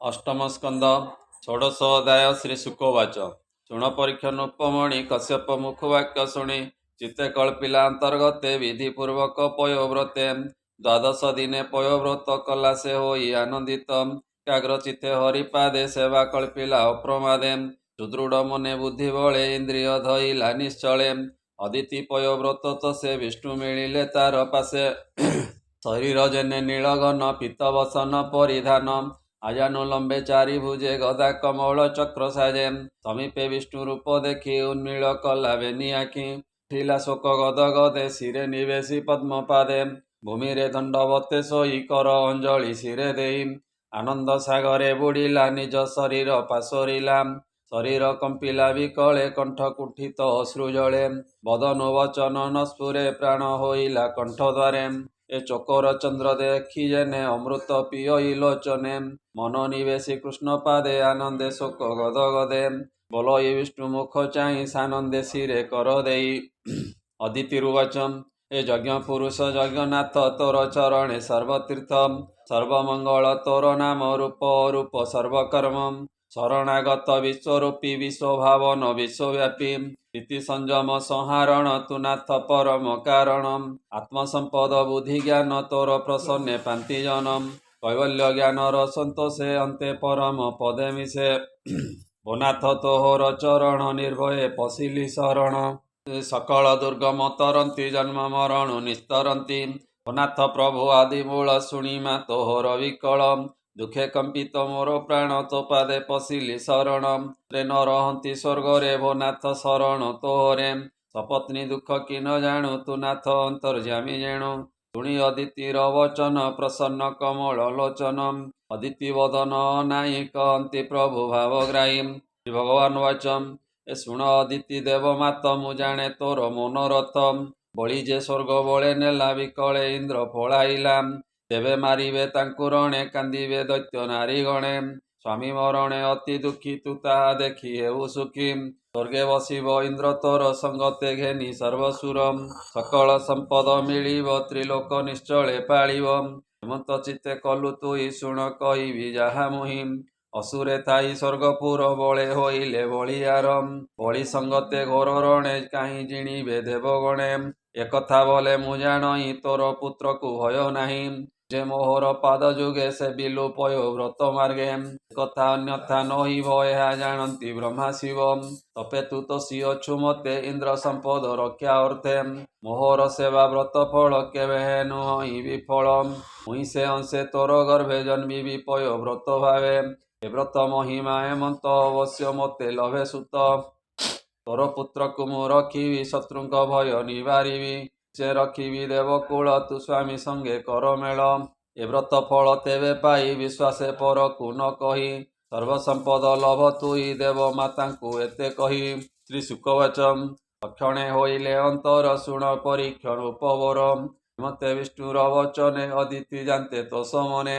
अष्टम स्कंद षोडशोध्याय श्री शुकोवाच शुण परीक्षणोपमणि कश्यप मुखवाक्य शुणि चित्ते कल्पिला अंतर्गते विधिपूर्वक पयोव्रते द्वादश दिने पयोव्रत कला से होई आनंदित एकाग्रचित्ते हरिपादे सेवा कल्पिला अप्रमादे सुदृढ़ मने बुद्धि बले इंद्रिय धइला निश्चले अदिति पयोव्रत तो से विष्णु मिलिले तार पासे शरीर जेने नीलघन पीतवसन परिधान आजानुलंबे चारि भुजे गदा कमल चक्र साजे समीपे विष्णु रूप देखी उन्मील कला बेनी आखि उठिला शोक गद गदे शिरे निवेशी पद्म पादे भूमि रे दंडवते सोई कर अंजलि शिरे देई आनंद सागरे बुड़िला निज शरीर पाशोरिला शरीर कंपिला विकले कंठ कुठित अश्रु जले बदन वचन न स्फुरे प्राण होइला कंठ द्वारे ए चकोर चंद्र देखी जेने अमृत पिय लोचने मन निवेशी कृष्ण पादे आनंदे शोक गद गदे बोलो ये विष्णु मुख चाहि सानंदे शिरे कर देई अदितिरुवचम ए यज्ञ पुरुष यज्ञनाथ तोर चरणे सर्वतीर्थ सर्वमंगल तोर नाम रूप रूप सर्वकर्म शरणागत विश्वरूपी विश्वभावन विश्वव्यापी प्रीति संयम संहारण तु नाथ परम कारण आत्मसंपद बुद्धि ज्ञान तोर प्रसन्ने पांति जनम कैवल्य ज्ञानर सन्तोषे अन्ते परम पदे मिशे भोनाथ तोहर चरण निर्भये पशिली शरण सकल दुर्गम तरंती जन्म मरण निस्तरंती भोनाथ प्रभु आदि मूल शुणिमा तोहर विकल दुखे कंपित मोर प्राण तो पादे पशिली शरण रे न रहंती स्वर्ग रे भोनाथ शरण तोहरे सपत्नी दुख कि न जाणु तु नाथ अंतर्जामी जेणु शुणी अदितिर वचन प्रसन्न कमल लोचन अदिति वदन नाई कहंती प्रभु भावग्राही श्री भगवान वाचम ए शुण अदिति देव मात मु जाने तोर मनोरथ बळी जे स्वर्ग बळे नेला विकळे इंद्र पळाइला तेबे मारिबे तांकु रणे कांदिबे दैत्य नारी गणे स्वामी मरणे अति दुखी तु ताहा देखी हेउ सुखी स्वर्गे बसिब इंद्र तोर संगते घेनी सर्वसुर सकल संपद मिलिब त्रिलोक निश्चले पाळिब हेमंत चित्ते कलु तुई शुण कहिबि जाहा मुहि असुरे थाई स्वर्गपुर बळे होइले बळियार बळी संगते घोर रणे काहि जिणिबे देवगणे एकथा बोले मु जाणई तोर पुत्र को भय नाही जे मोहर पाद जुगे से बिलु पयो व्रत मार्गे कथा अन्यथा नहिब ଏହା ଜାଣନ୍ତି ବ୍ରହ୍ମା ଶିବ ତପେ ତୁ ତ ସିଅଛୁ ମତେ ଇନ୍ଦ୍ର ସମ୍ପଦ ରକ୍ଷା ଅର୍ଥେ ମୋହର ସେବା ବ୍ରତ ଫଳ କେବେ ନୁହଁ ବିଫଳ ମୁଇଁ ସେ ଅଂଶେ ତୋର ଗର୍ଭେ ଜନ୍ମିବି ପୟ ବ୍ରତ ଭାବେ ଏ ବ୍ରତ ମହିମା ଏମନ୍ତ ଅବଶ୍ୟ ମତେ ଲଭେ ସୁତ ତୋର ପୁତ୍ରକୁ ମୁଁ ରଖିବି ଶତ୍ରୁଙ୍କ ଭୟ ନିବାରିବି ସେ ରଖିବି ଦେବକୁଳ ତୁ ସ୍ୱାମୀ ସଙ୍ଗେ କର ମେଳ ଏ ବ୍ରତ ଫଳ ତେବେ ପାଇ ବିଶ୍ୱାସେ ପରକୁ ନ କହି ସର୍ବସମ୍ପଦ ଲଭ ତୁଇ ଦେବ ମାତାଙ୍କୁ ଏତେ କହି ଶ୍ରୀ ଶୁକବାଚମ ଅକ୍ଷଣେ ହୋଇଲେ ଅନ୍ତର ଶୁଣ ପରୀକ୍ଷଣ ଉପବର ମତେ ବିଷ୍ଣୁର ବଚନେ ଅଦିତି ଜାନ୍ତେ ତୋଷ ମନେ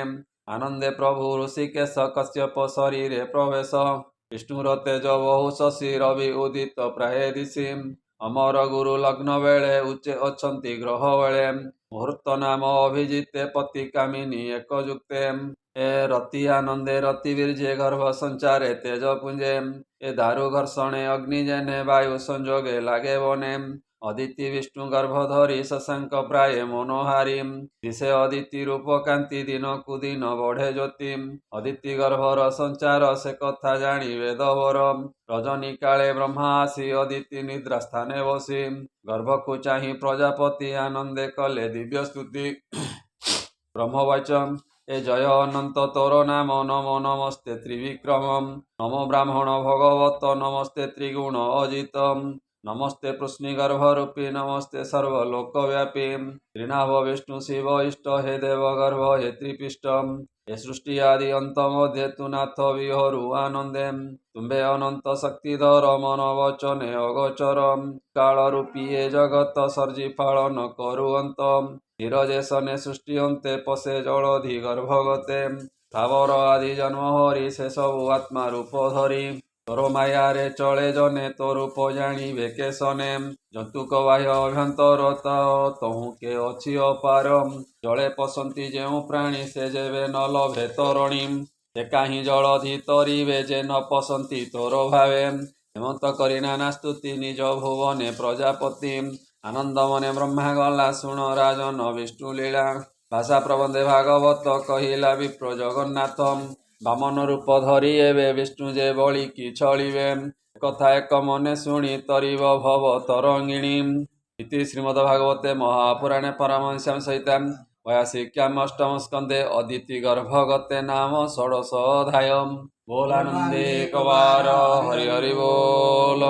ଆନନ୍ଦେ ପ୍ରଭୁ ଋଷିକେଶ କଶ୍ୟପ ଶରୀରେ ପ୍ରବେଶ ବିଷ୍ଣୁର ତେଜ ବହୁ ଶଶୀ ରବି ଉଦିତ ପ୍ରାୟ ଦିଶି अमर गुरु लग्न बेले उच्चे अच्छन्ति ग्रह बेले मुहूर्त नाम अभिजिते पति कामिनी एकजुक्ते ए रति आनंदे रति वीर्जे गर्भ संचारे तेज पुंजे ए दारु घर्षणे अग्नि जेने वायु संजोगे लागे बने अदिति विष्णु गर्भ धरी शशांक प्राय मनोहारी दिशे अदिति रूप कांति दिन कु दिन बढ़े ज्योति अदिति गर्भर संचार से कथा जानी वेदवर रजनी काले ब्रह्मा आसी अदिति निद्रा स्थाने बसी गर्भ को चाहि प्रजापति आनंदे कले दिव्य स्तुति ब्रह्मवाचम ए जय अनंत तोर नाम नमो नमस्ते त्रिविक्रमम नमो ब्राह्मण भगवत नमस्ते त्रिगुण अजितम नमस्ते पृश्निगर्भरूपी नमस्ते सर्वलोकव्यापी त्रिनाभ विष्णु शिव इष्ट हे देव गर्भ हे त्रिपिष्ट हे सृष्टि आदि अंत मध्ये तु नाथ विहरु आनंदे तुम्बे अनंत शक्तिधर मन वचने अगोचर काल रूपी ए जगत सर्जी पालन करुअंत निरजेशने सृष्टि अंते पशे जलधि गर्भगते स्थावर आदि जन्म हरि से सबु आत्मा रूप धरी तोर मायारे चले जने तो रूप जानिबे केशने जंतुक बाह्य अभ्यंतर तहु के अछि अपार जले पसंती जेउ प्राणी से जेबे न लभे तरणीम ସେ କାହିଁ ଜଳଧି ତରିବେ ଯେ ନ ପଶନ୍ତି ତୋର ଭାବେ ହେମନ୍ତ କରି ନାନା ସ୍ତୁତି ନିଜ ଭୁବନେ ପ୍ରଜାପତି ଆନନ୍ଦ ମନେ ବ୍ରହ୍ମା ଗଲା ଶୁଣ ରାଜନ ବିଷ୍ଣୁ ଲୀଳା ଭାଷା ପ୍ରବନ୍ଧେ ଭାଗବତ କହିଲା ବିପ୍ର ଜଗନ୍ନାଥ ବାମନ ରୂପ ଧରି ଏବେ ବିଷ୍ଣୁ ଯେ ବଳି କି ଛଳିବେ କଥା ଏକ ମନେ ଶୁଣି ତରିବ ଭବ ତରଙ୍ଗିଣୀ ଇତି ଶ୍ରୀମଦ୍ଭାଗବତେ ମହାପୁରାଣେ ପରମହଂସ୍ୟାଂ ସହିତାଂ वयासिक्याम अष्टम स्कंदे अदिति गर्भगते नाम षोडशोऽध्यायम् बोलानंदे कवार हरि हरि बोल।